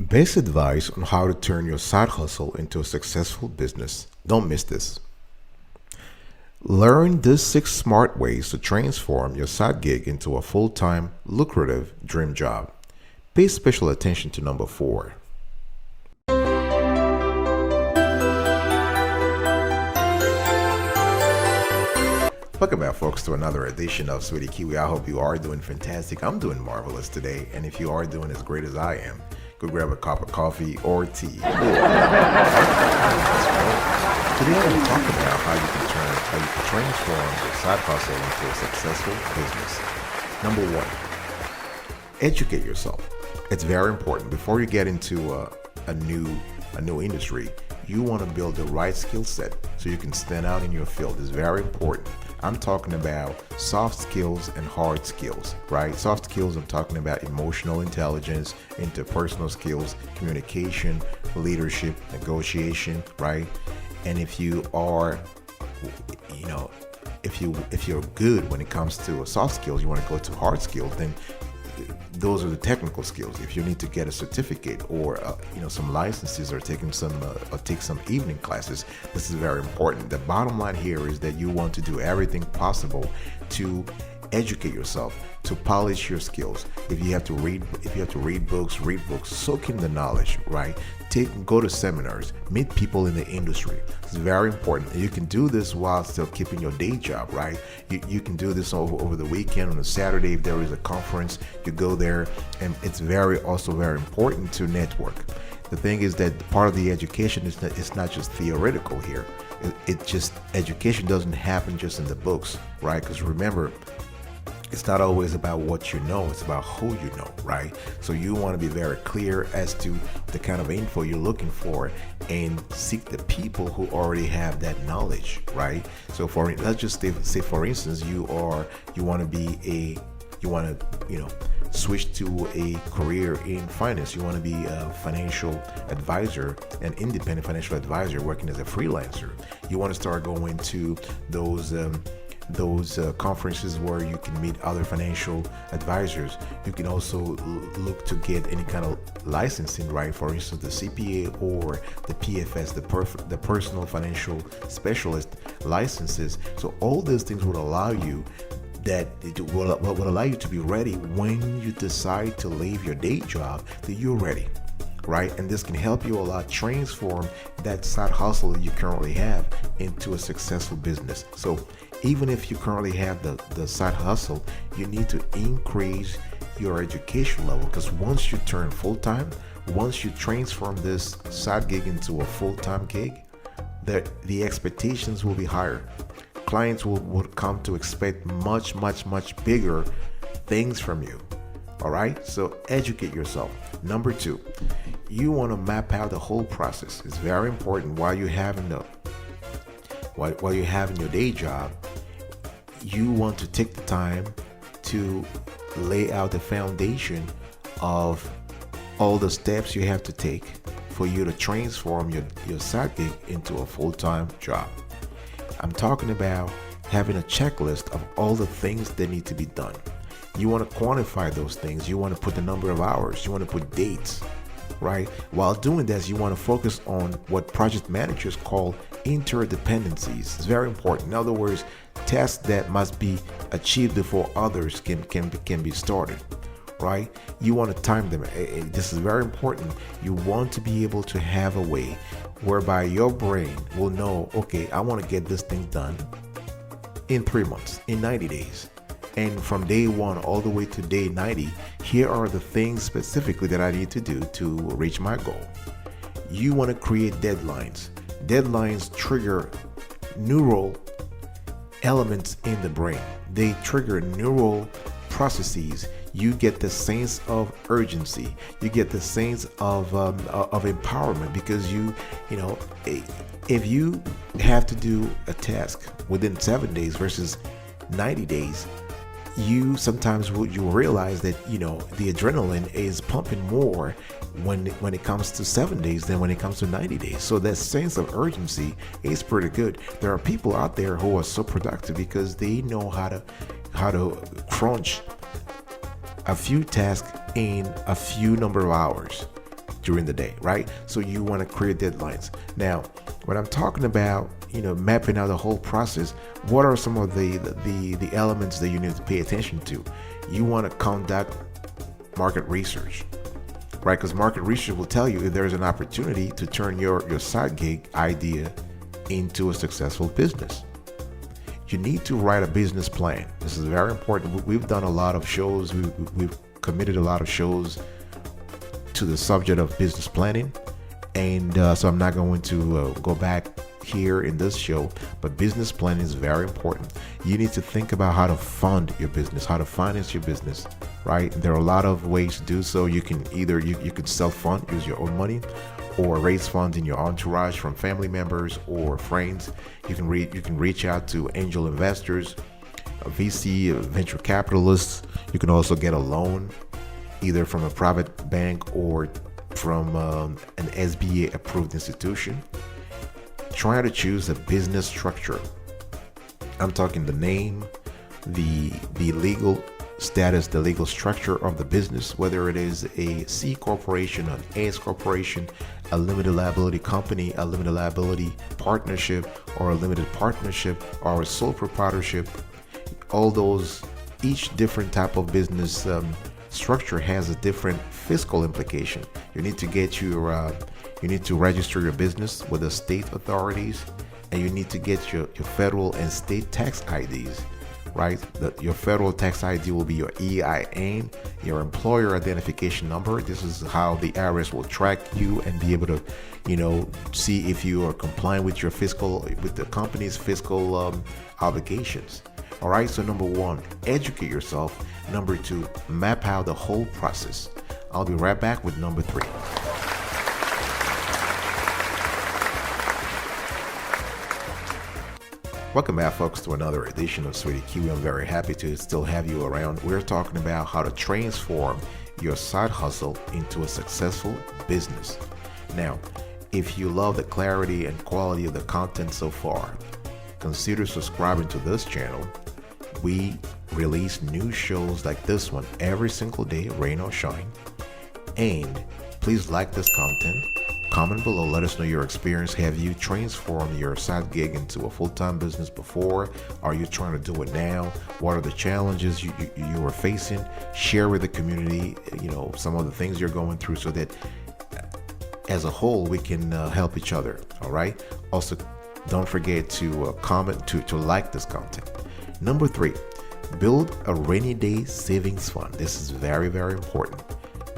Best advice on how to turn your side hustle into a successful business. Don't miss this. Learn these 6 smart ways to transform your side gig into a full time, lucrative dream job. Pay special attention to number 4. Welcome back, folks, to another edition of Sweetie Kiwi. I hope you are doing fantastic. I'm doing marvelous today, and if you are doing as great as I am, go grab a cup of coffee or tea. Today, I'm going to talk about how you can transform your side hustle into a successful business. Number 1, educate yourself. It's very important. Before you get into a new industry, you want to build the right skill set so you can stand out in your field. It's very important. I'm talking about soft skills and hard skills, right? Soft skills, I'm talking about emotional intelligence, interpersonal skills, communication, leadership, negotiation, right? And if you are, if you're good when it comes to soft skills, you want to go to hard skills, then those are the technical skills. If you need to get a certificate or some licenses or take some evening classes, this is very important. The bottom line here is that you want to do everything possible to educate yourself, to polish your skills. If you have to read books, soak in the knowledge, right? Go to seminars, meet people in the industry. It's very important. You can do this while still keeping your day job, right? You can do this over the weekend. On a Saturday, if there is a conference, you go there, and it's also very important to network. The thing is that part of the education is that it's not just theoretical here. Education doesn't happen just in the books, right? Because remember, it's not always about what you know, it's about who you know, right? So you want to be very clear as to the kind of info you're looking for and seek the people who already have that knowledge, right? So let's just say for instance, you want to switch to a career in finance. You want to be a financial advisor, an independent financial advisor working as a freelancer. You want to start going to those conferences where you can meet other financial advisors. You can also look to get any kind of licensing, right? For instance, the CPA or the PFS, the personal financial specialist licenses. So all these things would allow you to be ready when you decide to leave your day job, that you're ready, right? And this can help you a lot transform that side hustle that you currently have into a successful business. So even if you currently have the side hustle, you need to increase your education level, because once you turn full-time, once you transform this side gig into a full-time gig, the expectations will be higher. Clients will come to expect much bigger things from you. All right, so educate yourself. Number 2, you want to map out the whole process. It's very important while you're having your day job. You want to take the time to lay out the foundation of all the steps you have to take for you to transform your side gig into a full-time job. I'm talking about having a checklist of all the things that need to be done. You want to quantify those things. You want to put the number of hours. You want to put dates, right? While doing this, you want to focus on what project managers call interdependencies. It's very important. In other words, tasks that must be achieved before others can be started, right? You want to time them. This is very important. You want to be able to have a way whereby your brain will know, okay, I want to get this thing done in 3 months, in 90 days. And from day 1 all the way to day 90, here are the things specifically that I need to do to reach my goal. You want to create deadlines. Deadlines trigger neural elements in the brain. They trigger neural processes. You get the sense of urgency. You get the sense of empowerment, because if you have to do a task within 7 days versus 90 days, you realize that the adrenaline is pumping more when it comes to 7 days than when it comes to 90 days. So that sense of urgency is pretty good. There are people out there who are so productive because they know how to crunch a few tasks in a few number of hours. during the day, right? So you want to create deadlines. Now, when I'm talking about, mapping out the whole process, what are some of the elements that you need to pay attention to? You want to conduct market research, right? Because market research will tell you if there's an opportunity to turn your side gig idea into a successful business. You need to write a business plan. This is very important. We've done a lot of shows. We've committed a lot of shows to the subject of business planning, and so I'm not going to go back here in this show, but business planning is very important. You need to think about how to fund your business, how to finance your business, right? There are a lot of ways to do so. You can either you could self-fund, use your own money, or raise funds in your entourage from family members or friends. You can reach out to angel investors, a VC, venture capitalists. You can also get a loan either from a private bank or from an SBA approved institution. Try to choose a business structure. I'm talking the name, the legal status, the legal structure of the business, whether it is a C corporation, an S corporation, a limited liability company, a limited liability partnership, or a limited partnership, or a sole proprietorship. All those, each different type of business structure has a different fiscal implication. You need to you need to register your business with the state authorities, and you need to get your federal and state tax IDs, right? Your federal tax ID will be your EIN, your employer identification number. This is how the IRS will track you and be able to, see if you are complying with with the company's fiscal obligations. All right. So number one, educate yourself. Number two, map out the whole process. I'll be right back with number three. Welcome back, folks, to another edition of Sweetie Kiwi. I'm very happy to still have you around. We're talking about how to transform your side hustle into a successful business. Now, if you love the clarity and quality of the content so far, consider subscribing to this channel. We release new shows like this one every single day, rain or shine. And please like this content. Comment below, let us know your experience. Have you transformed your side gig into a full-time business before? Are you trying to do it now? What are the challenges you are facing? Share with the community, some of the things you're going through, so that as a whole we can help each other. All right. Also, don't forget to comment, to like this content. Number three, build a rainy day savings fund. This is very, very important.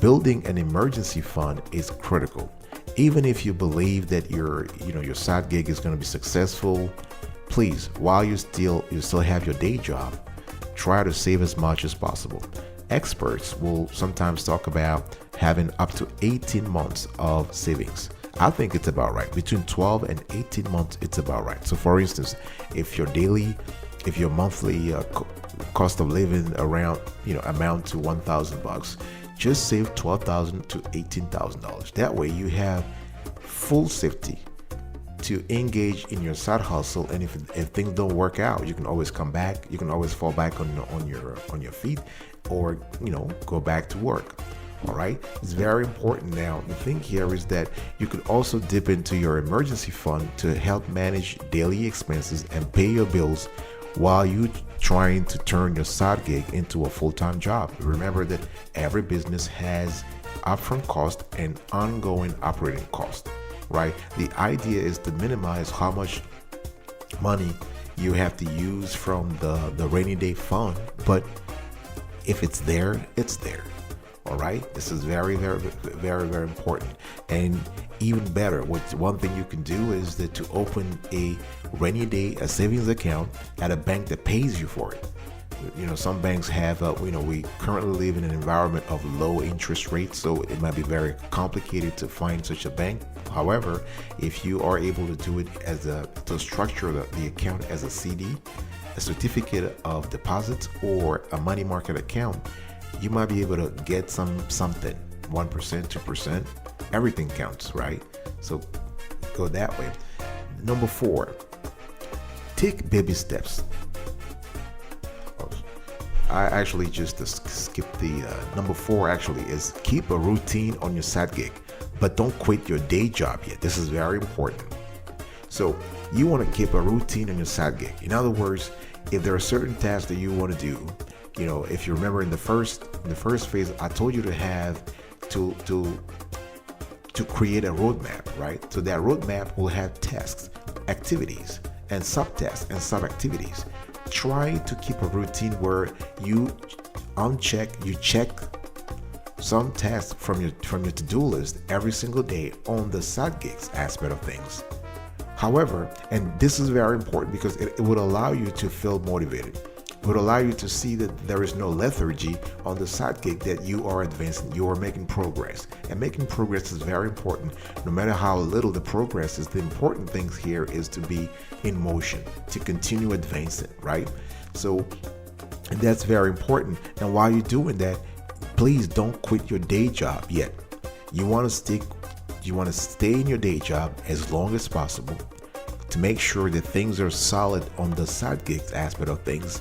Building an emergency fund is critical. Even if you believe that your side gig is going to be successful, please, while you still have your day job, try to save as much as possible. Experts will sometimes talk about having up to 18 months of savings. I think it's about right. Between 12 and 18 months, it's about right. So for instance, if your monthly cost of living around, amount to $1,000, just save $12,000 to $18,000. That way you have full safety to engage in your side hustle, and if things don't work out, you can always come back. You can always fall back on your feet, or go back to work. All right, it's very important. Now, the thing here is that you could also dip into your emergency fund to help manage daily expenses and pay your bills while you trying to turn your side gig into a full-time job. Remember that every business has upfront cost and ongoing operating cost, right? The idea is to minimize how much money you have to use from the rainy day fund, but if it's there, it's there. All right, this is very, very, very, very important. And even better, one thing you can do is that to open a rainy day, a savings account at a bank that pays you for it. Some banks have, we currently live in an environment of low interest rates, so it might be very complicated to find such a bank. However, if you are able to do it to structure the account as a CD, a certificate of deposit, or a money market account, you might be able to get something, 1%, 2%. Everything counts, right? So go that way. Number four, take baby steps. I actually just skipped the number four. Actually, is keep a routine on your side gig. but don't quit your day job yet. This is very important. So you want to keep a routine on your side gig. In other words, if there are certain tasks that you want to do, if you remember in the first phase, I told you to have to create a roadmap, right? So that roadmap will have tasks, activities, and subtasks and sub-activities. Try to keep a routine where you check some tasks from your to-do list every single day on the side gigs aspect of things. However, and this is very important because it would allow you to feel motivated. It would allow you to see that there is no lethargy on the side gig, that you are advancing, you are making progress. And making progress is very important. No matter how little the progress is, the important thing here is to be in motion, to continue advancing, right? So that's very important. And while you're doing that, please don't quit your day job yet. You want to stay in your day job as long as possible to make sure that things are solid on the side gigs aspect of things,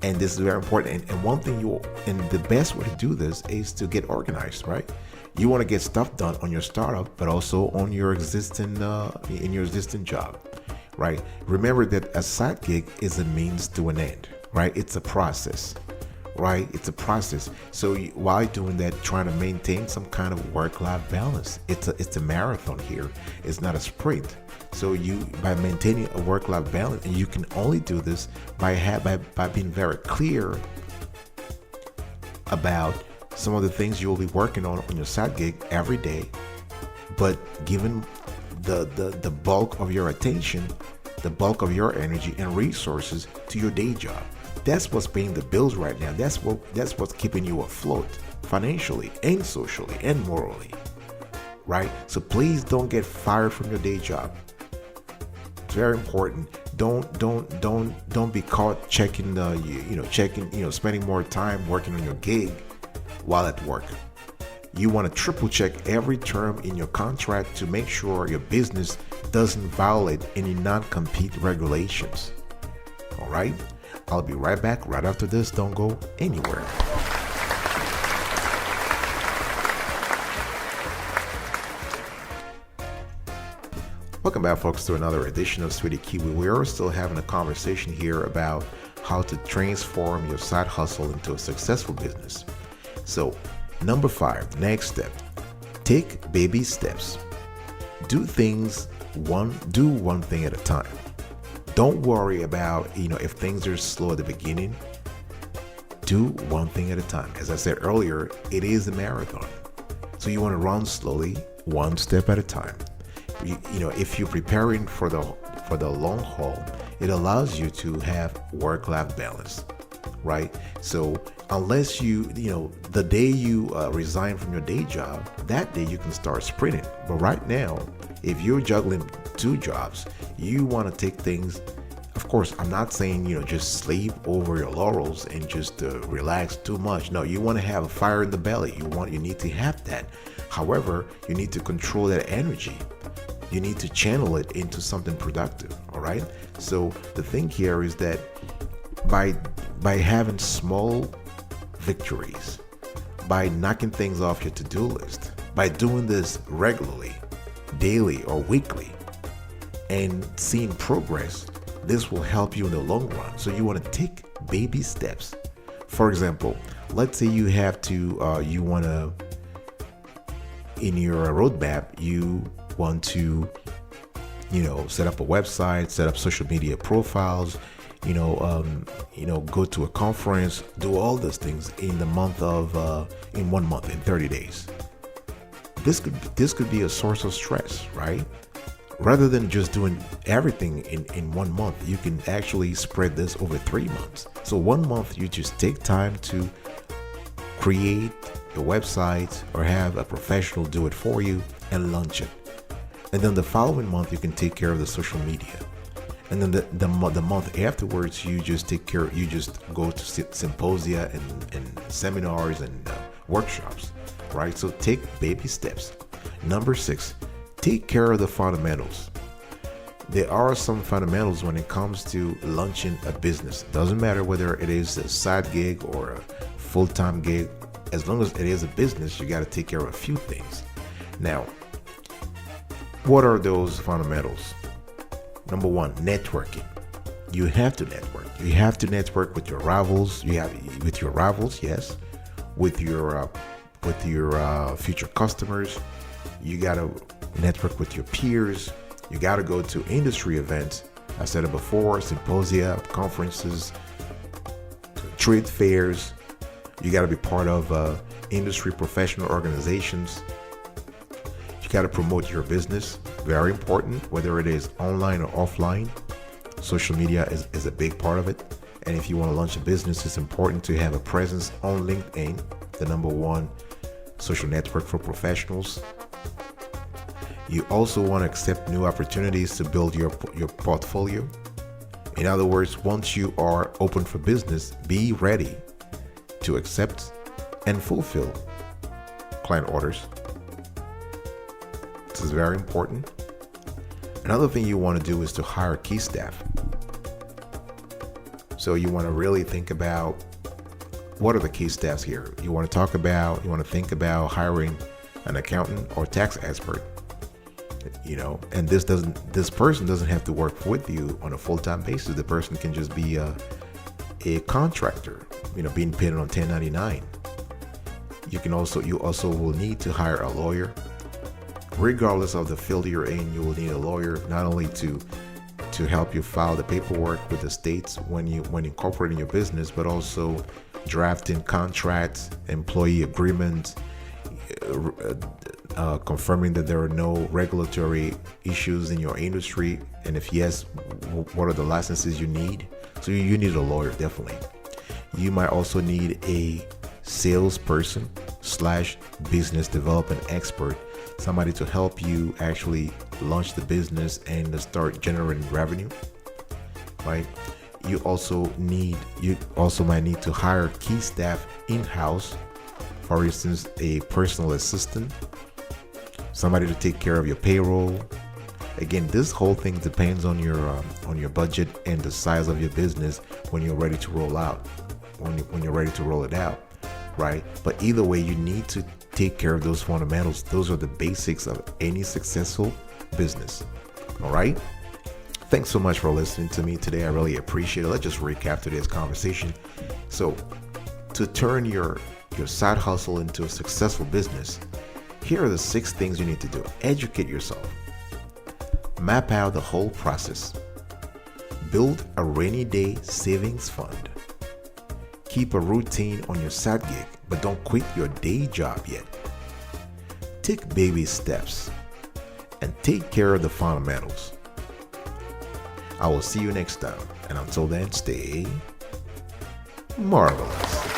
and this is very important. And one thing and the best way to do this is to get organized, right? You want to get stuff done on your startup, but also on your existing job, right? Remember that a side gig is a means to an end, right? It's a process, right? It's a process. So while doing that, trying to maintain some kind of work-life balance. It's a marathon here. It's not a sprint. So by maintaining a work-life balance, and you can only do this by being very clear about some of the things you will be working on your side gig every day, but giving the bulk of your attention, the bulk of your energy and resources to your day job. That's what's paying the bills right now. That's what's keeping you afloat financially and socially and morally, right? So please don't get fired from your day job. It's very important. Don't be caught checking spending more time working on your gig while at work. You want to triple check every term in your contract to make sure your business doesn't violate any non-compete regulations. All right? I'll be right back right after this. Don't go anywhere. Welcome back, folks, to another edition of Sweetie Kiwi. We are still having a conversation here about how to transform your side hustle into a successful business. So, number 5, next step, take baby steps. Do one thing at a time. Don't worry about, if things are slow at the beginning. Do one thing at a time. As I said earlier, it is a marathon. So you want to run slowly, one step at a time. If you're preparing for the long haul, it allows you to have work-life balance, right? So unless the day you resign from your day job, that day you can start sprinting. But right now, if you're juggling 2 jobs, you want to take things. Of course, I'm not saying just sleep over your laurels and just relax too much. No, you want to have a fire in the belly. You need to have that. However, you need to control that energy. You need to channel it into something productive. All right. So the thing here is that by having small victories, by knocking things off your to-do list, by doing this regularly, daily or weekly, and seeing progress, this will help you in the long run. So you want to take baby steps. For example, let's say you have to, in your roadmap, you want to, set up a website, set up social media profiles, go to a conference, do all those things in 1 month, in 30 days. This could be a source of stress, right? Rather than just doing everything in 1 month, you can actually spread this over 3 months. So 1 month, you just take time to create your website or have a professional do it for you and launch it. And then the following month, you can take care of the social media. And then the month afterwards, you just go to symposia and seminars and workshops, right? So take baby steps. Number 6, take care of the fundamentals. There are some fundamentals when it comes to launching a business. Doesn't matter whether it is a side gig or a full-time gig. As long as it is a business, you got to take care of a few things. Now, what are those fundamentals? Number one, networking. You have to network. You have to network with your rivals. With your rivals, yes. With your future customers. You gotta network with your peers. You gotta go to industry events. I said it before: symposia, conferences, trade fairs. You gotta be part of industry professional organizations. You gotta promote your business. Very important, whether it is online or offline. Social media is a big part of it. And if you want to launch a business, it's important to have a presence on LinkedIn, the number one social network for professionals. You also want to accept new opportunities to build your portfolio. In other words, once you are open for business, be ready to accept and fulfill client orders. This is very important. Another thing you want to do is to hire key staff. So you want to really think about what are the key staffs here. You want to think about hiring an accountant or tax expert. And this person doesn't have to work with you on a full-time basis. The person can just be a contractor, being paid on 1099. You also will need to hire a lawyer. Regardless of the field you're in, you will need a lawyer, not only to help you file the paperwork with the states when incorporating your business, but also drafting contracts, employee agreements, confirming that there are no regulatory issues in your industry, and if yes, what are the licenses you need. So you need a lawyer, definitely. You might also need a salesperson / business development expert, somebody to help you actually launch the business and to start generating revenue, right? You also might need to hire key staff in-house. For instance, a personal assistant, somebody to take care of your payroll. Again, this whole thing depends on your budget and the size of your business when you're ready to roll out, when you're ready to roll it out, right? But either way, you need to take care of those fundamentals. Those are the basics of any successful business. All right. Thanks so much for listening to me today. I really appreciate it. Let's just recap today's conversation. So, to turn your side hustle into a successful business, here are the 6 things you need to do. Educate yourself. Map out the whole process. Build a rainy day savings fund. Keep a routine on your side gig, but don't quit your day job yet. Take baby steps and take care of the fundamentals. I will see you next time, and until then, stay marvelous.